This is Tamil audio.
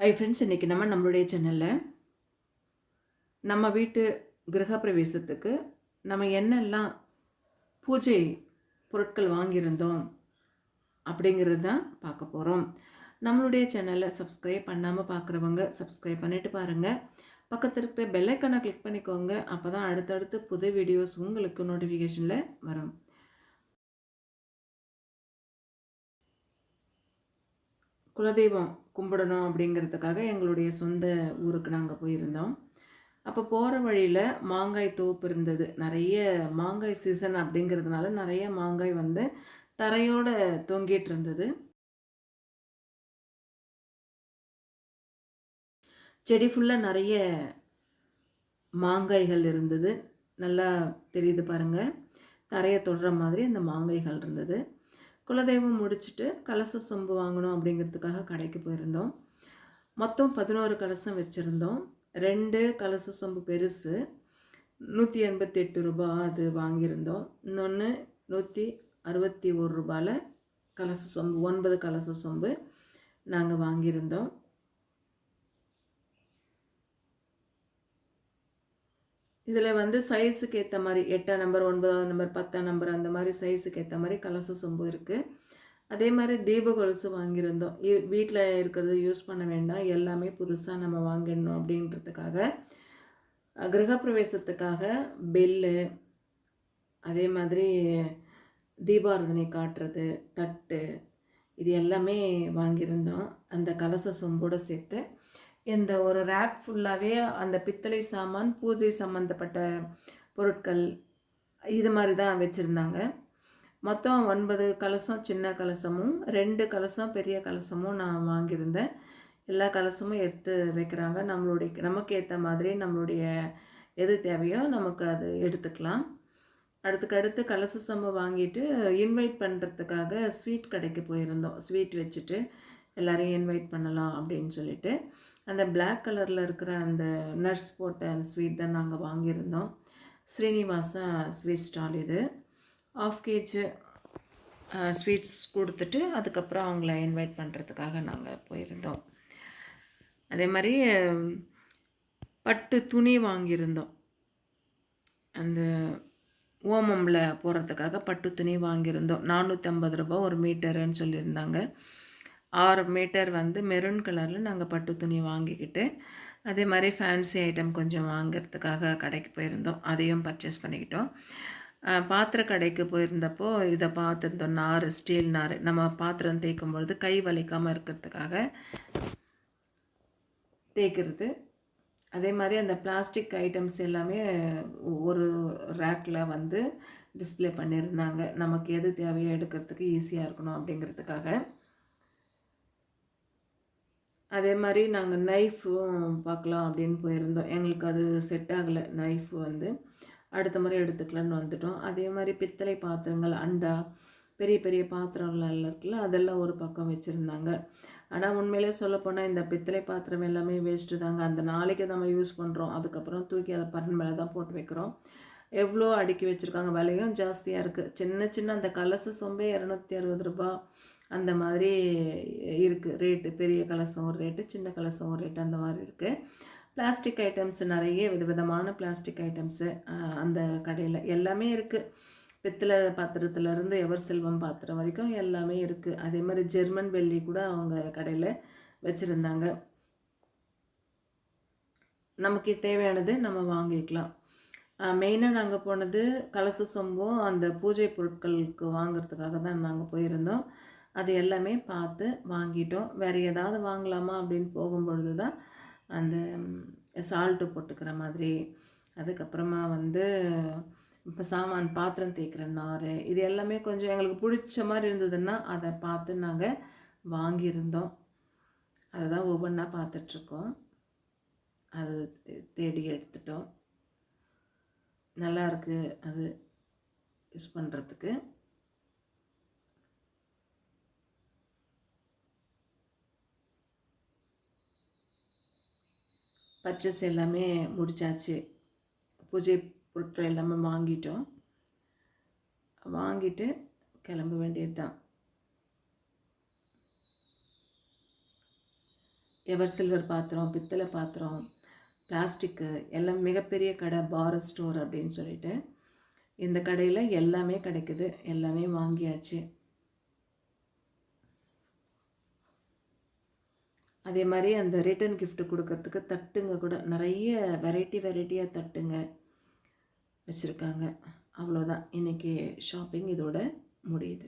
ஐ ஃப்ரெண்ட்ஸ், இன்றைக்கி நம்மளுடைய சேனலில் நம்ம வீட்டு கிரகப்பிரவேசத்துக்கு நம்ம என்னெல்லாம் பூஜை பொருட்கள் வாங்கியிருந்தோம் அப்படிங்கிறது தான் பார்க்க போகிறோம். நம்மளுடைய சேனலை சப்ஸ்கிரைப் பண்ணாமல் பார்க்குறவங்க சப்ஸ்கிரைப் பண்ணிவிட்டு பாருங்கள். பக்கத்தில் இருக்கிற பெல்லைக்கானை கிளிக் பண்ணிக்கோங்க. அப்போ தான் அடுத்தடுத்து புது வீடியோஸ் உங்களுக்கு நோட்டிஃபிகேஷனில் வரும். குலதெய்வம் கும்பிடணும் அப்படிங்கிறதுக்காக எங்களுடைய சொந்த ஊருக்கு நாங்கள் போயிருந்தோம். அப்போ போகிற வழியில் மாங்காய் தோப்பு இருந்தது. நிறைய மாங்காய் சீசன் அப்படிங்கிறதுனால நிறைய மாங்காய் வந்து தரையோடு தொங்கிட்டு இருந்தது. செடி ஃபுல்லாக நிறைய மாங்காய்கள் இருந்தது. நல்லா தெரியுது பாருங்கள், தரையை தொடுற மாதிரி அந்த மாங்காய்கள் இருந்தது. குலதெய்வம் முடிச்சுட்டு கலச சொம்பு வாங்கணும் அப்படிங்கிறதுக்காக கடைக்கு போயிருந்தோம். மொத்தம் 11 கலசம் வச்சுருந்தோம். 2 கலச சொம்பு பெருசு, 188 ரூபா அது வாங்கியிருந்தோம். இன்னொன்று 161 ரூபாயில் கலச சொம்பு, 9 கலச சொம்பு நாங்கள் வாங்கியிருந்தோம். இதில் வந்து சைஸுக்கு ஏற்ற மாதிரி 8ஆம் நம்பர், 9ஆம் நம்பர், 10ஆம் நம்பர் அந்த மாதிரி சைஸுக்கு ஏற்ற மாதிரி கலச சொம்பு இருக்குது. அதே மாதிரி தீப கொலுசு வாங்கியிருந்தோம். வீட்டில் இருக்கிறது யூஸ் பண்ண வேண்டாம், எல்லாமே புதுசாக நம்ம வாங்கிடணும் அப்படின்றதுக்காக. கிரகப்பிரவேசத்துக்காக பெல்லு, அதே மாதிரி தீபாராதனை காட்டுறது தட்டு, இது எல்லாமே வாங்கியிருந்தோம். அந்த கலச சொம்போடு சேர்த்து இந்த ஒரு ரேக் ஃபுல்லாகவே அந்த பித்தளை சாமான், பூஜை சம்மந்தப்பட்ட பொருட்கள் இது மாதிரி தான் வச்சுருந்தாங்க. மொத்தம் 9 கலசம் சின்ன கலசமும் 2 கலசம் பெரிய கலசமும் நான் வாங்கியிருந்தேன். எல்லா கலசமும் எடுத்து வைக்கிறாங்க. நமக்கு ஏற்ற மாதிரி நம்மளுடைய எது தேவையோ நமக்கு அது எடுத்துக்கலாம். அடுத்து கலச சம்பு வாங்கிட்டு இன்வைட் பண்ணுறதுக்காக ஸ்வீட் கடைக்கு போயிருந்தோம். ஸ்வீட் வச்சுட்டு எல்லோரையும் இன்வைட் பண்ணலாம் அப்படின்னு சொல்லிட்டு அந்த பிளாக் கலரில் இருக்கிற அந்த நட்ஸ் போட்ட அந்த ஸ்வீட் தான் நாங்கள் வாங்கியிருந்தோம். ஸ்ரீனிவாசா ஸ்வீட் ஸ்டால் இது. 1/2 kg ஸ்வீட்ஸ் கொடுத்துட்டு அதுக்கப்புறம் அவங்கள இன்வைட் பண்ணுறதுக்காக நாங்கள் போயிருந்தோம். அதே மாதிரி பட்டு துணி வாங்கியிருந்தோம். அந்த ஓமமில் போடுறதுக்காக பட்டு துணி வாங்கியிருந்தோம். 450 ரூபா ஒரு மீட்டருன்னு சொல்லியிருந்தாங்க. 6 மீட்டர் வந்து மெரூன் கலரில் நாங்கள் பட்டு துணி வாங்கிக்கிட்டு, அதே மாதிரி ஃபேன்சி ஐட்டம் கொஞ்சம் வாங்கிறதுக்காக கடைக்கு போயிருந்தோம். அதையும் பர்ச்சேஸ் பண்ணிக்கிட்டோம். பாத்திர கடைக்கு போயிருந்தப்போ இதை பார்த்துருந்தோம். நார், ஸ்டீல் நார், நம்ம பாத்திரம் தேய்க்கும் பொழுது கை வலிக்காமல் இருக்கிறதுக்காக தேய்க்கிறது. அதே மாதிரி அந்த பிளாஸ்டிக் ஐட்டம்ஸ் எல்லாமே ஒரு ரேக்கில் வந்து டிஸ்பிளே பண்ணியிருந்தாங்க. நமக்கு எது தேவையோ எடுக்கிறதுக்கு ஈஸியாக இருக்கணும் அப்படிங்கிறதுக்காக. அதே மாதிரி நாங்கள் நைஃபும் பார்க்கலாம் அப்படின்னு போயிருந்தோம். எங்களுக்கு அது செட் ஆகலை. நைஃப் வந்து அடுத்த முறை எடுத்துக்கலான்னு வந்துட்டோம். அதே மாதிரி பித்தளை பாத்திரங்கள், அண்டா, பெரிய பெரிய பாத்திரங்கள் இருக்குல்ல, அதெல்லாம் ஒரு பக்கம் வச்சுருந்தாங்க. ஆனால் உண்மையிலே சொல்லப்போனால் இந்த பித்தளை பாத்திரம் எல்லாமே வேஸ்ட்டு தாங்க. அந்த நாளைக்கு நம்ம யூஸ் பண்ணுறோம், அதுக்கப்புறம் தூக்கி அதை பரன் மேலே தான் போட்டு வைக்கிறோம். எவ்வளோ அடுக்கி வச்சுருக்காங்க, விலையும் ஜாஸ்தியாக இருக்குது. சின்ன சின்ன அந்த கலச சொம்பே 260 ரூபா அந்த மாதிரி இருக்குது ரேட்டு. பெரிய கலசம் ஒரு ரேட்டு, சின்ன கலசம் ஒரு ரேட்டு, அந்த மாதிரி இருக்குது. பிளாஸ்டிக் ஐட்டம்ஸ் நிறைய விதவிதமான பிளாஸ்டிக் ஐட்டம்ஸு அந்த கடையில் எல்லாமே இருக்குது. பித்தளை பாத்திரத்துலேருந்து எவர் செல்வம் பாத்திரம் வரைக்கும் எல்லாமே இருக்குது. அதே மாதிரி ஜெர்மன் வெள்ளி கூட அவங்க கடையில் வச்சுருந்தாங்க. நமக்கு தேவையானது நம்ம வாங்கிக்கலாம். மெயினாக நாங்கள் போனது கலச சொம்பும் அந்த பூஜை பொருட்களுக்கு வாங்கிறதுக்காக தான் நாங்கள் போயிருந்தோம். அது எல்லாமே பார்த்து வாங்கிட்டோம். வேறு ஏதாவது வாங்கலாமா அப்படின்னு போகும்பொழுது தான் அந்த சால்ட்டு போட்டுக்கிற மாதிரி, அதுக்கப்புறமா வந்து இப்போ சாமான் பாத்திரம் தேய்க்கிற நார், இது எல்லாமே கொஞ்சம் எங்களுக்கு பிடிச்ச மாதிரி இருந்ததுன்னா அதை பார்த்து நாங்கள் வாங்கியிருந்தோம். அதை தான் ஒவ்வொன்றா பார்த்துட்ருக்கோம். அது தேடி எடுத்துட்டோம். நல்லா இருக்குது அது யூஸ் பண்ணுறதுக்கு. பர்ச்சேஸ் எல்லாமே முடிச்சாச்சு. பூஜை பொருட்கள் எல்லாமே வாங்கிட்டோம். வாங்கிட்டு கிளம்ப வேண்டியது தான். எவர் சில்வர் பாத்திரம், பித்தளை பாத்திரம், பிளாஸ்டிக்கு எல்லாம் மிகப்பெரிய கடை பாரத் ஸ்டோர் அப்படின்னு சொல்லிட்டு இந்த கடையில் எல்லாமே கிடைக்குது. எல்லாமே வாங்கியாச்சு. அதே மாதிரி அந்த ரிட்டன் கிஃப்ட் கொடுக்கறதுக்கு தட்டுங்க கூட நிறைய வெரைட்டியாக தட்டுங்க வச்சுருக்காங்க. அவ்வளோதான், இன்றைக்கி ஷாப்பிங் இதோட முடியுது.